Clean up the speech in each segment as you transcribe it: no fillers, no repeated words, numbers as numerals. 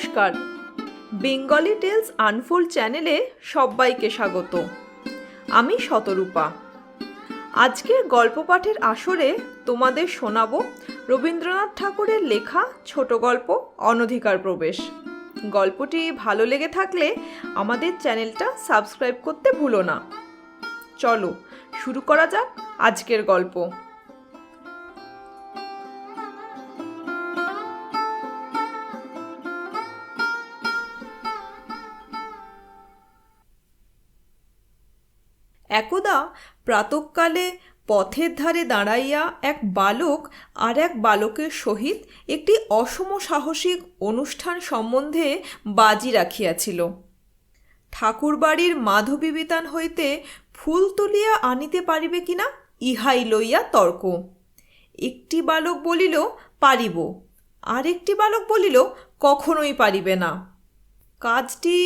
নমস্কার, Bengali tales unfold চ্যানেলে সবাইকে স্বাগত। আমি শতরূপা। আজকের গল্প পাঠের আসরে তোমাদের শোনাব রবীন্দ্রনাথ ঠাকুরের লেখা ছোট গল্প অনধিকার প্রবেশ। গল্পটি ভালো লেগে থাকলে আমাদের চ্যানেলটা সাবস্ক্রাইব করতে ভুলো না। চলো শুরু করা যাক আজকের গল্প। একদা প্রাতঃকালে পথের ধারে দাঁড়াইয়া এক বালক আর এক বালকের সহিত একটি অসম সাহসিক অনুষ্ঠান সম্বন্ধে বাজি রাখিয়াছিল। ঠাকুরবাড়ির মাধবীবিতান হইতে ফুল তুলিয়া আনিতে পারিবে কিনা ইহাই লইয়া তর্ক। একটি বালক বলিল পারিব, আর একটি বালক বলিল কখনোই পারিবে না। কাজটি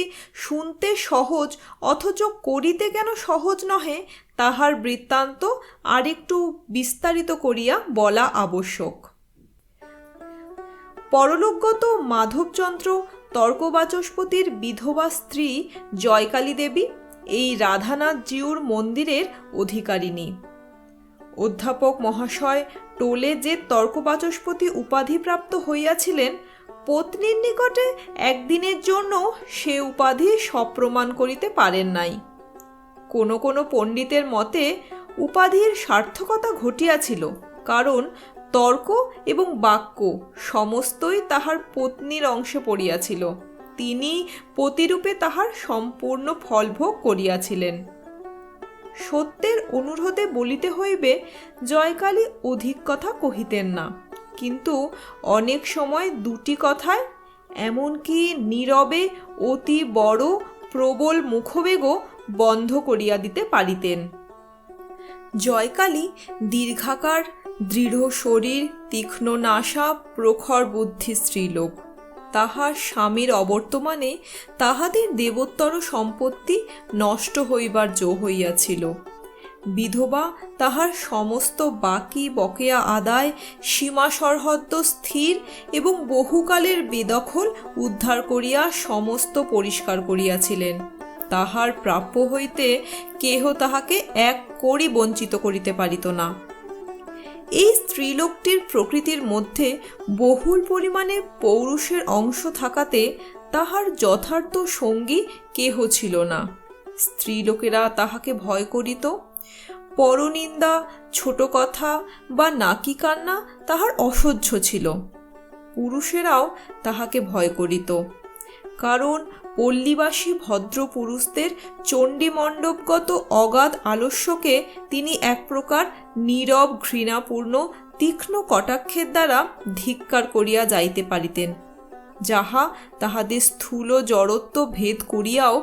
শুনতে সহজ অথচ করিতে কেন সহজ নহে তাহার বৃত্তান্ত আরেকটু বিস্তারিত করিয়া বলা আবশ্যক। পরলোকগত মাধবচন্দ্র তর্কবাচস্পতির বিধবা স্ত্রী জয়কালী দেবী এই রাধানাথজিউর মন্দিরের অধিকারিণী। অধ্যাপক মহাশয় টোলে যে তর্কবাচস্পতি উপাধিপ্রাপ্ত হইয়াছিলেন, পত্নীর নিকটে একদিনের জন্য সে উপাধি সপ্রমাণ করিতে পারেন নাই। কোনো কোনো পণ্ডিতের মতে উপাধির সার্থকতা ঘটিয়াছিল, কারণ তর্ক এবং বাক্য সমস্তই তাহার পত্নীর অংশে পড়িয়াছিল। তিনি পতিরূপে তাহার সম্পূর্ণ ফলভোগ করিয়াছিলেন। সত্যের অনুরোধে বলিতে হইবে, জয়কালী অধিক কথা কহিতেন না, কিন্তু অনেক সময় দুটি কথায়, এমনকি নীরবে অতি বড় প্রবল মুখবেগও বন্ধ করিয়া দিতে পারিতেন। জয়কালী দীর্ঘাকার, দৃঢ় শরীর, তীক্ষ্ণ নাসা, প্রখর বুদ্ধি স্ত্রীলোক। তাহার স্বামীর অবর্তমানে তাহাদের দেবোত্তর সম্পত্তি নষ্ট হইবার জো হইয়াছিল। বিধবা তাহার সমস্ত বাকি বকেয়া আদায়, সীমা সরহদ্দ স্থির এবং বহুকালের বেদখল উদ্ধার করিয়া সমস্ত পরিষ্কার করিয়াছিলেন। তাহার প্রাপ্য হইতে কেহ তাহাকে এক কড়ি বঞ্চিত করিতে পারিত না। এই স্ত্রীলোকটির প্রকৃতির মধ্যে বহুল পরিমাণে পৌরুষের অংশ থাকাতে তাহার যথার্থ সঙ্গী কেহ ছিল না। স্ত্রীলোকেরা তাহাকে ভয় করিত। পরনিন্দা, ছোট কথা বা নাকি কান্না তাহার অসহ্য ছিল। পুরুষেরাও তাহাকে ভয় করিত, কারণ পল্লীবাসী ভদ্র পুরুষদের চণ্ডীমণ্ডপগত অগাধ আলস্যকে তিনি এক প্রকার নীরব ঘৃণাপূর্ণ তীক্ষ্ণ কটাক্ষের দ্বারা ধিক্কার করিয়া যাইতে পারিতেন, যাহা তাহাদের স্থূল জড়ত্ব ভেদ করিয়াও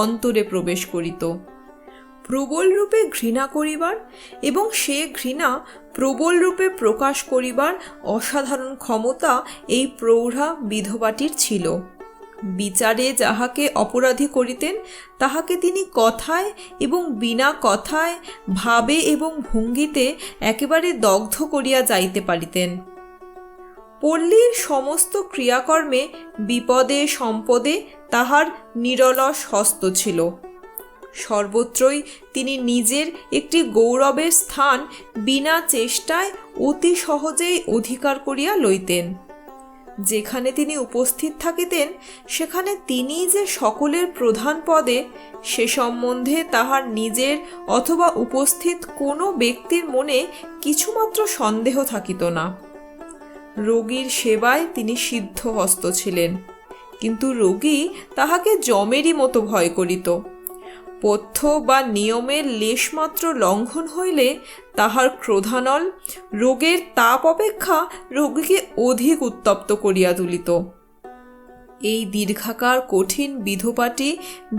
অন্তরে প্রবেশ করিত। প্রবল রূপে ঘৃণা করিবার এবং সে ঘৃণা প্রবল রূপে প্রকাশ করিবার অসাধারণ ক্ষমতা এই প্রৌঢ়া বিধবাটির ছিল। বিচারে যাহাকে অপরাধী করিতেন তাহাকে তিনি কথায় এবং বিনা কথায়, ভাবে এবং ভঙ্গিতে একেবারে দগ্ধ করিয়া যাইতে পারিতেন। পল্লীর সমস্ত ক্রিয়াকর্মে বিপদে সম্পদে তাহার নিরলস হস্ত ছিল। সর্বত্রই তিনি নিজের একটি গৌরবের স্থান বিনা চেষ্টায় অতি সহজেই অধিকার করিয়া লইতেন। যেখানে তিনি উপস্থিত থাকিতেন সেখানে তিনিই যে সকলের প্রধান পদে, সে সম্বন্ধে তাহার নিজের অথবা উপস্থিত কোনো ব্যক্তির মনে কিছুমাত্র সন্দেহ থাকিত না। রোগীর সেবায় তিনি সিদ্ধহস্ত ছিলেন, কিন্তু রোগী তাহাকে যমেরই মতো ভয় করিত। পথ্য বা নিয়মের লেশমাত্র লঙ্ঘন হইলে তাহার ক্রোধানল রোগের তাপ অপেক্ষা রোগীকে অধিক উত্তপ্ত করিয়া তুলিত। এই দীর্ঘাকার কঠিন বিধবাটি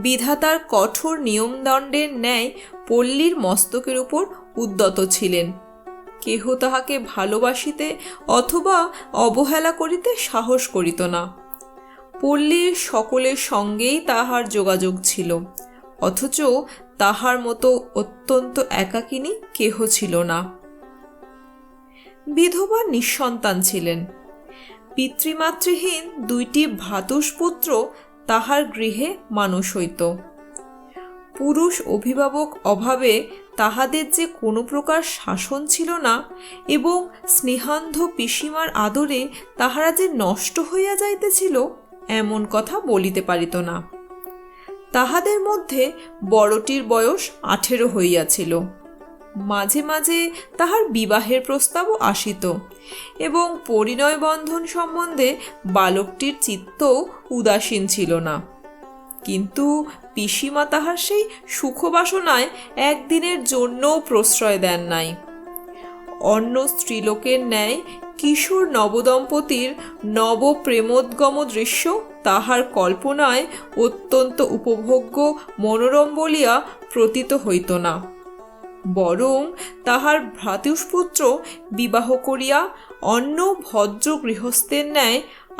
বিধাতার কঠোর নিয়মদণ্ডের ন্যায় পল্লীর মস্তকের উপর উদ্যত ছিলেন। কেহ তাহাকে ভালোবাসিতে অথবা অবহেলা করিতে সাহস করিত না। পল্লীর সকলের সঙ্গেই তাহার যোগাযোগ ছিল, অথচ তাহার মতো অত্যন্ত একাকিনী কেহ ছিল না। বিধবা নিঃসন্তান ছিলেন। পিতৃমাতৃহীন 2টি ভ্রাতুষ্পুত্র তাহার গৃহে মানুষ হইত। পুরুষ অভিভাবক অভাবে তাহাদের যে কোনো প্রকার শাসন ছিল না এবং স্নেহান্ধ পিসিমার আদরে তাহারা যে নষ্ট হইয়া যাইতেছিল, এমন কথা বলিতে পারিত না। তাহাদের মধ্যে বড়টির বয়স 18 হইয়াছিল। মাঝে মাঝে তাহার বিবাহের প্রস্তাবও আসিত এবং পরিণয় বন্ধন সম্বন্ধে বালকটির চিত্ত উদাসীন ছিল না। কিন্তু পিসিমা তাহার সেই সুখবাসনায় একদিনের জন্যও প্রশ্রয় দেন নাই। অন্য স্ত্রীলোকের ন্যায় কিশোর নবদম্পতির নব প্রেমোদ্গম দৃশ্য তাহার কল্পনায় অত্যন্ত উপভোগ্য মনোরম বলিয়া প্রতীত হইত না। বরং তাহার ভ্রাতুষ্পুত্র বিবাহ করিয়া অন্য ভদ্র গৃহস্থের ন্যায়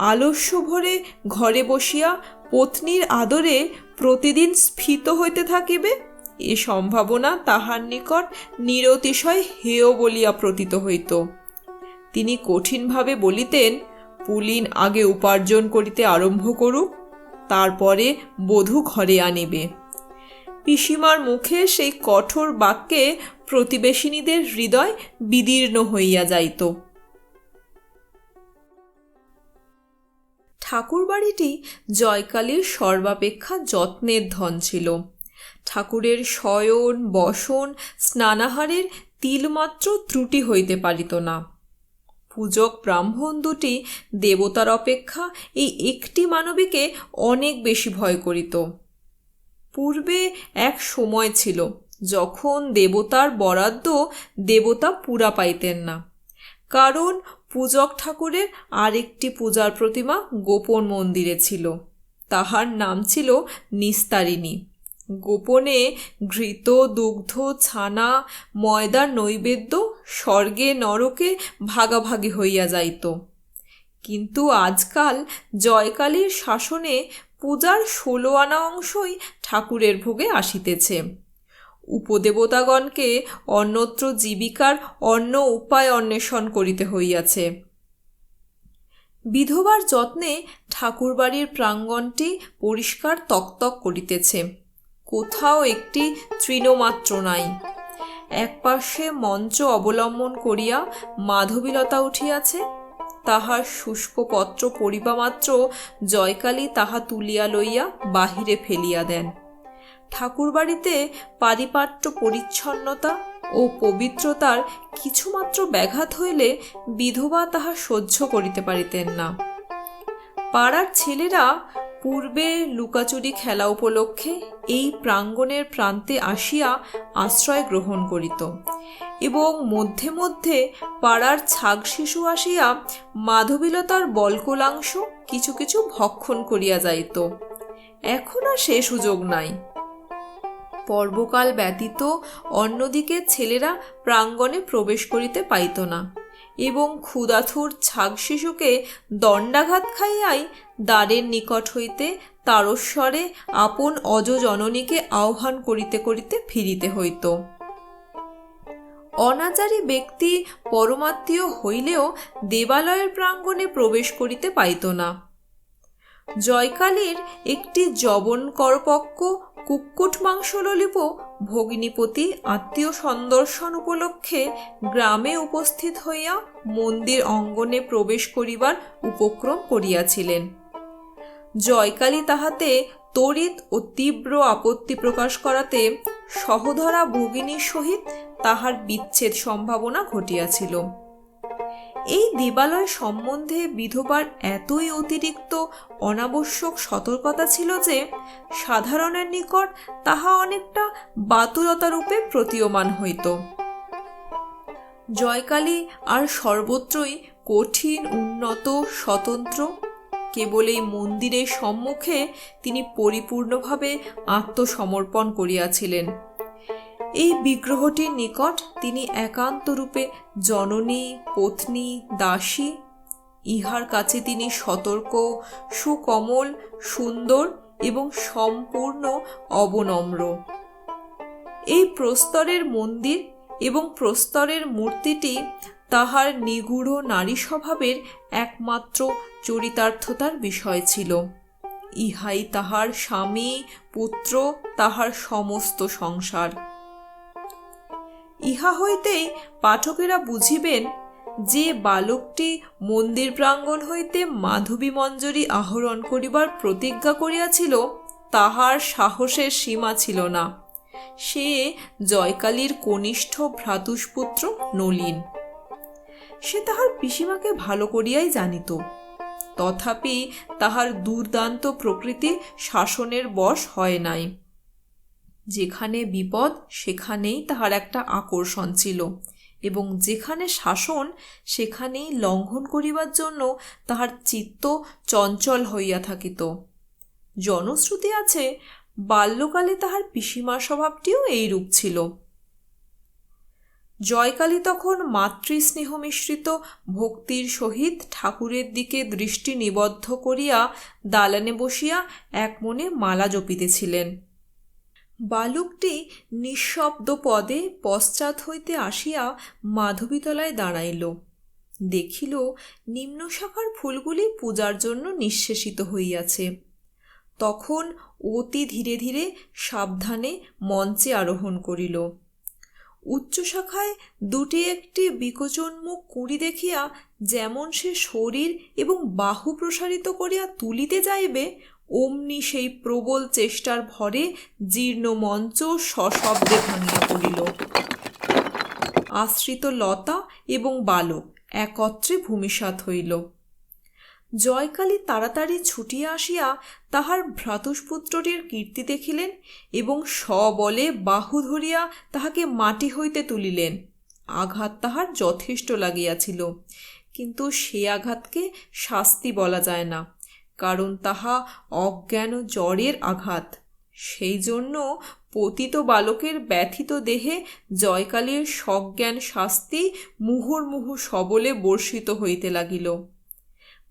আলস্য ভরে ঘরে বসিয়া পত্নীর আদরে প্রতিদিন স্ফীত হইতে থাকিবে, এ সম্ভাবনা তাহার নিকট নিরতিশয় হেয় বলিয়া প্রতীত হইত। তিনি কঠিনভাবে বলিতেন, পুলিন আগে উপার্জন করিতে আরম্ভ করুক, তারপরে বধূ ঘরে আনিবে। পিসিমার মুখে সেই কঠোর বাক্যে প্রতিবেশিনীদের হৃদয় বিদীর্ণ হইয়া যাইত। ঠাকুরবাড়িটি জয়কালীর সর্বাপেক্ষা যত্নের ধন ছিল। ঠাকুরের শয়ন বসন স্নানাহারের তিলমাত্র ত্রুটি হইতে পারিত না। পূজক ব্রাহ্মণ 2টি দেবতার অপেক্ষা এই একটি মানবীকে অনেক বেশি ভয় করিত। পূর্বে এক সময় ছিল যখন দেবতার বরাদ্দ দেবতা পুরা পাইতেন না, কারণ পূজক ঠাকুরের আরেকটি পূজার প্রতিমা গোপন মন্দিরে ছিল। তাহার নাম ছিল নিস্তারিণী। গোপনে ঘৃত দুগ্ধ ছানা ময়দার নৈবেদ্য স্বর্গে নরকে ভাগাভাগি হইয়া যাইত। কিন্তু আজকাল জয়কালীর শাসনে পূজার 16 আনা অংশই ঠাকুরের ভোগে আসিতেছে। উপদেবতাগণকে অন্যত্র জীবিকার অন্য উপায় অন্বেষণ করিতে হইয়াছে। বিধবার যত্নে ঠাকুরবাড়ির প্রাঙ্গণটি পরিষ্কার তকতক করিতেছে। কোথাও একটি তৃণমাত্র নাই। একপাশে মঞ্চ অবলম্বন করিয়া মাধবীলতা উঠিয়াছে। তাহার শুষ্ক পত্র পড়িবামাত্র জয়কালী তাহা তুলিয়া লইয়া বাহিরে ফেলিয়া দেন। ঠাকুরবাড়িতে পারিপাট্য পরিচ্ছন্নতা ও পবিত্রতার কিছুমাত্র ব্যাঘাত হইলে বিধবা তাহা সহ্য করিতে পারিতেন না। পাড়ার ছেলেরা পূর্বে লুকাচুরি খেলা উপলক্ষে এই প্রাঙ্গণের প্রান্তে আসিয়া আশ্রয় গ্রহণ করিত এবং মধ্যে মধ্যে পাড়ার ছাগ শিশু আসিয়া মাধবীলতার বল্কলাংশ কিছু কিছু ভক্ষণ করিয়া যাইত। এখন আর সে সুযোগ নাই। পর্বকাল ব্যতীত অন্যদিকে ছেলেরা প্রাঙ্গণে প্রবেশ করিতে পাইত না এবং ক্ষুধাথুর ছাগ শিশুকে দণ্ডাঘাত খাইয়াই দ্বারের নিকট হইতে তারস্বরে আপন অজজননীকে আহ্বান করিতে করিতে ফিরিতে হইত। অনাচারী ব্যক্তি পরমাত্মীয় হইলেও দেবালয়ের প্রাঙ্গণে প্রবেশ করিতে পাইত না। জয়কালীর একটি যবন করপক্ষ কুক্কুট মাংস ললিপ ভগিনীপতি আত্মীয় সন্দর্শন উপলক্ষে গ্রামে উপস্থিত হইয়া মন্দির অঙ্গনে প্রবেশ করিবার উপক্রম করিয়াছিলেন। জয়কালী তাহাতে তড়িৎ ও তীব্র আপত্তি প্রকাশ করাতে সহধরা ভগিনীর সহিত তাহার বিচ্ছেদ সম্ভাবনা ঘটিয়াছিল। এই দেবালয় সম্বন্ধে বিধবার এতই অতিরিক্ত অনাবশ্যক সতর্কতা ছিল যে সাধারণের নিকট তাহা অনেকটা বাতুলতা রূপে প্রতীয়মান হইত। জয়কালী আর সর্বত্রই কঠিন উন্নত স্বতন্ত্র। কেবল এই মন্দিরের সম্মুখে তিনি পরিপূর্ণভাবে আত্মসমর্পণ করিয়াছিলেন। এই বিগ্রহটির নিকট তিনি একান্তরূপে জননী পত্নী দাসী। ইহার কাছে তিনি সতর্ক সুকমল সুন্দর এবং সম্পূর্ণ অবনম্র। এই প্রস্তরের মন্দির এবং প্রস্তরের মূর্তিটি তাহার নিগূঢ় নারী স্বভাবের একমাত্র চরিতার্থতার বিষয় ছিল। ইহাই তাহার স্বামী, পুত্র, তাহার সমস্ত সংসার। ইহা হইতেই পাঠকেরা বুঝিবেন যে বালকটি মন্দির প্রাঙ্গণ হইতে মাধবী মঞ্জরী আহরণ করিবার প্রতিজ্ঞা করিয়াছিল, তাহার সাহসের সীমা ছিল না। সে জয়কালীর কনিষ্ঠ ভ্রাতুষ্পুত্র নলিন। সে তাহার পিসিমাকে ভালো করিয়াই জানিত, তথাপি তাহার দুর্দান্ত প্রকৃতি শাসনের বশ হয় নাই। যেখানে বিপদ সেখানেই তাহার একটা আকর্ষণ ছিল, এবং যেখানে শাসন সেখানেই লঙ্ঘন করিবার জন্য তাহার চিত্ত চঞ্চল হইয়া থাকিত। জনশ্রুতি আছে, বাল্যকালে তাহার পিসিমার স্বভাবটিও এইরূপ ছিল। জয়কালী তখন মাতৃস্নেহ মিশ্রিত ভক্তির সহিত ঠাকুরের দিকে দৃষ্টি নিবদ্ধ করিয়া দালানে বসিয়া এক মনে মালা জপিতেছিলেন। বালকটি নিঃশব্দ পদে পশ্চাৎ হইতে আসিয়া মাধবীতলায় দাঁড়াইল। দেখিল নিম্ন শাখার ফুলগুলি পূজার জন্য নিঃশেষিত হইয়াছে। তখন অতি ধীরে ধীরে সাবধানে মঞ্চে আরোহণ করিল। উচ্চ শাখায় দুটি একটি বিকচোন্মুখ কুঁড়ি দেখিয়া যেমন সে শরীর এবং বাহু প্রসারিত করিয়া তুলিতে যাইবে, অমনি সেই প্রবল চেষ্টার ভরে জীর্ণ মঞ্চ সশব্দে ভাঙিয়া পড়িল। আশ্রিত লতা এবং বালক একত্রে ভূমিসাৎ হইল। জয়কালী তাড়াতাড়ি ছুটিয়া আসিয়া তাহার ভ্রাতুষ্পুত্রটির কীর্তি দেখিলেন এবং সবলে বাহু ধরিয়া তাহাকে মাটি হইতে তুলিলেন। আঘাত তাহার যথেষ্ট লাগিয়াছিল, কিন্তু সে আঘাতকে শাস্তি বলা যায় না, কারণ তাহা অজ্ঞান জ্বরের আঘাত। সেই জন্য পতিত বালকের ব্যথিত দেহে জয়কালীর সজ্ঞান শাস্তি মুহুর্মুহু সবলে বর্ষিত হইতে লাগিল।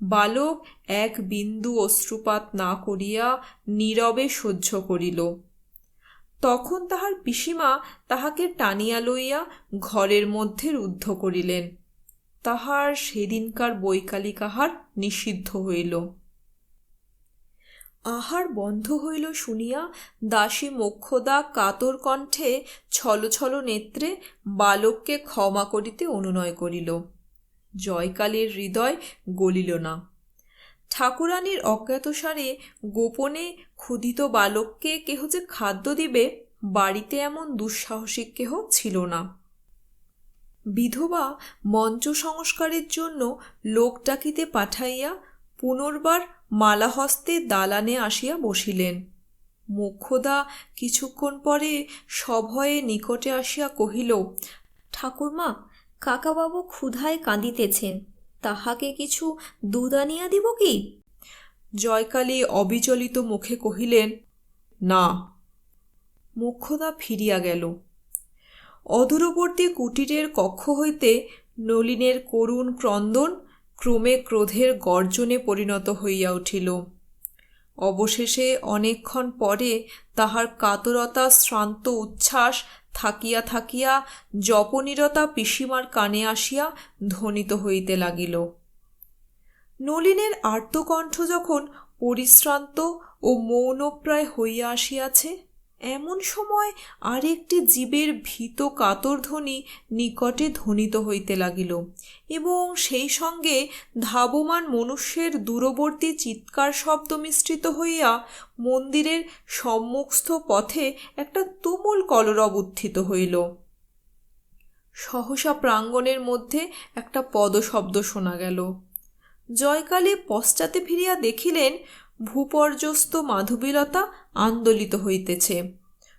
বালক এক বিন্দু অশ্রুপাত না করিয়া নীরবে সহ্য করিল। তখন তাহার পিসিমা তাহাকে টানিয়া লইয়া ঘরের মধ্যে রুদ্ধ করিলেন। তাহার সেদিনকার বৈকালিক আহার নিষিদ্ধ হইল। আহার বন্ধ হইল শুনিয়া দাসী মোক্ষদা কাতর কণ্ঠে ছলছল নেত্রে বালককে ক্ষমা করিতে অনুনয় করিল। জয়কালীর হৃদয় গলিল না। ঠাকুরানীর অজ্ঞাতসারে গোপনে ক্ষুধিত বালককে কেহ যে খাদ্য দিবে, বাড়িতে এমন দুঃসাহসিক কেহ ছিল না। বিধবা মঞ্চ সংস্কারের জন্য লোক ডাকিতে পাঠাইয়া পুনর্বার মালাহস্তে দালানে আসিয়া বসিলেন। মোক্ষদা কিছুক্ষণ পরে সভয়ে নিকটে আসিয়া কহিল, ঠাকুরমা, কাকাবাবু ক্ষুধায় কাঁদিতেছেন, তাহাকে কিছু দুধ আনিয়া দিব কি? জয়কালী অবিচলিত মুখে কহিলেন, না। মোক্ষদা ফিরিয়া গেল। অদূরবর্তী কুটিরের কক্ষ হইতে নলিনের করুণ ক্রন্দন ক্রমে ক্রোধের গর্জনে পরিণত হইয়া উঠিল। অবশেষে অনেকক্ষণ পরে তাহার কাতরতা শ্রান্ত উচ্ছ্বাস থাকিয়া থাকিয়া জপনিরতা পিসিমার কানে আসিয়া ধ্বনিত হইতে লাগিল। নলিনের আর্তকণ্ঠ যখন পরিশ্রান্ত ও মৌনপ্রায় হইয়া আসিয়াছে, এমন সময় আরেকটি জীবের ভীত কাতর ধ্বনি নিকটে ধ্বনিত হইতে লাগিল, এবং সেই সঙ্গে ধাবমান মনুষ্যের দূরবর্তী চিৎকার শব্দ মিশ্রিত হইয়া মন্দিরের সম্মুখস্থ পথে একটা তুমুল কলরব উত্থিত হইল। সহসা প্রাঙ্গণের মধ্যে একটা পদশব্দ শোনা গেল। জয়কালী পশ্চাতে ফিরিয়া দেখিলেন ভূপর্যস্ত মাধবীলতা আন্দোলিত হইতেছে।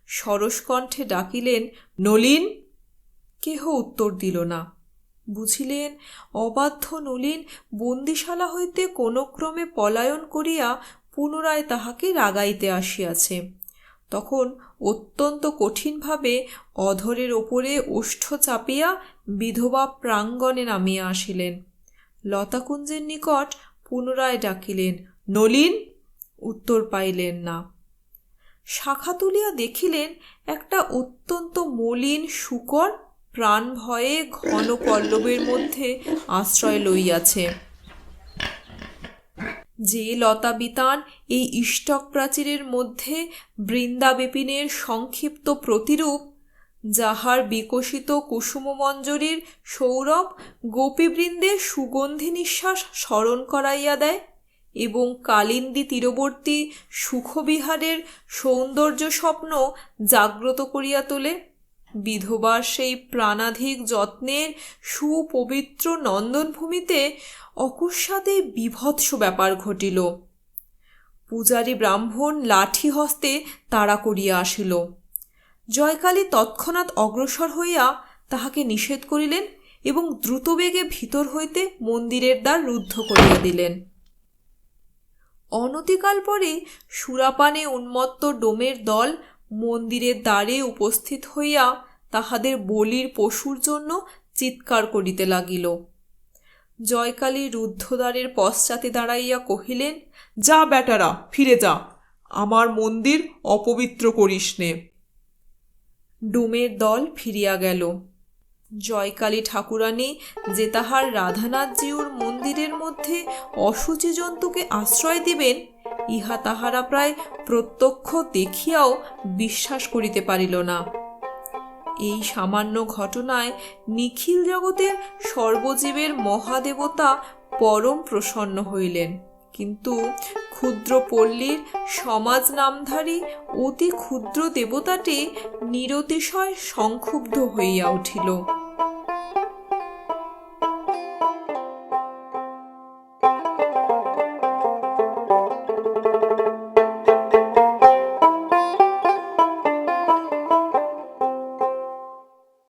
সরসকণ্ঠে ডাকিলেন, নলিন! কেহ উত্তর দিল না। বুঝিলেন অবাধ্য নলিন বন্দিশালা হইতে কোনো ক্রমে পলায়ন করিয়া পুনরায় তাহাকে রাগাইতে আসিয়াছে। তখন অত্যন্ত কঠিনভাবে অধরের ওপরে ওষ্ঠ চাপিয়া বিধবা প্রাঙ্গণে নামিয়া আসিলেন। লতাকুঞ্জের নিকট পুনরায় ডাকিলেন, নলিন! উত্তর পাইলেন না। শাখা তুলিয়া দেখিলেন একটা অত্যন্ত মলিন শূকর প্রাণ ভয়ে ঘন পল্লবের মধ্যে আশ্রয় লইয়াছে। যে লতাবিতান এই ইষ্টক প্রাচীরের মধ্যে বৃন্দাবিপিনের সংক্ষিপ্ত প্রতিরূপ, যাহার বিকশিত কুসুমমঞ্জরীর সৌরভ গোপীবৃন্দের সুগন্ধি নিঃশ্বাস স্মরণ করাইয়া দেয় এবং কালিন্দী তীরবর্তী সুখবিহারের সৌন্দর্য স্বপ্ন জাগ্রত করিয়া তোলে, বিধবার সেই প্রাণাধিক যত্নের সুপবিত্র নন্দনভূমিতে অকস্মাতে বীভৎস ব্যাপার ঘটিল। পূজারী ব্রাহ্মণ লাঠি হস্তে তাড়া করিয়া আসিল। জয়কালী তৎক্ষণাৎ অগ্রসর হইয়া তাহাকে নিষেধ করিলেন এবং দ্রুতবেগে ভিতর হইতে মন্দিরের দ্বার রুদ্ধ করিয়া দিলেন। অনতিকাল পরে সুরাপানে উন্মত্ত ডোমের দল মন্দিরের দ্বারে উপস্থিত হইয়া তাহাদের বলির পশুর জন্য চিৎকার করিতে লাগিল। জয়কালী রুদ্ধদ্বারের পশ্চাতে দাঁড়াইয়া কহিলেন, যা বেটারা, ফিরে যা, আমার মন্দির অপবিত্র করিস নে। ডোমের দল ফিরিয়া গেল। জয়কালী ঠাকুরানী যে তাহার রাধানাথজিউর মন্দিরের মধ্যে অশুচি জন্তুকে আশ্রয় দিবেন, ইহা তাহারা প্রায় প্রত্যক্ষ দেখিয়াও বিশ্বাস করিতে পারিল না। এই সামান্য ঘটনায় নিখিল জগতের সর্বজীবের মহাদেবতা পরম প্রসন্ন হইলেন, কিন্তু ক্ষুদ্র পল্লীর সমাজ নামধারী অতি ক্ষুদ্র দেবতাটি নিরতিশয় সংক্ষুব্ধ হইয়া উঠিল।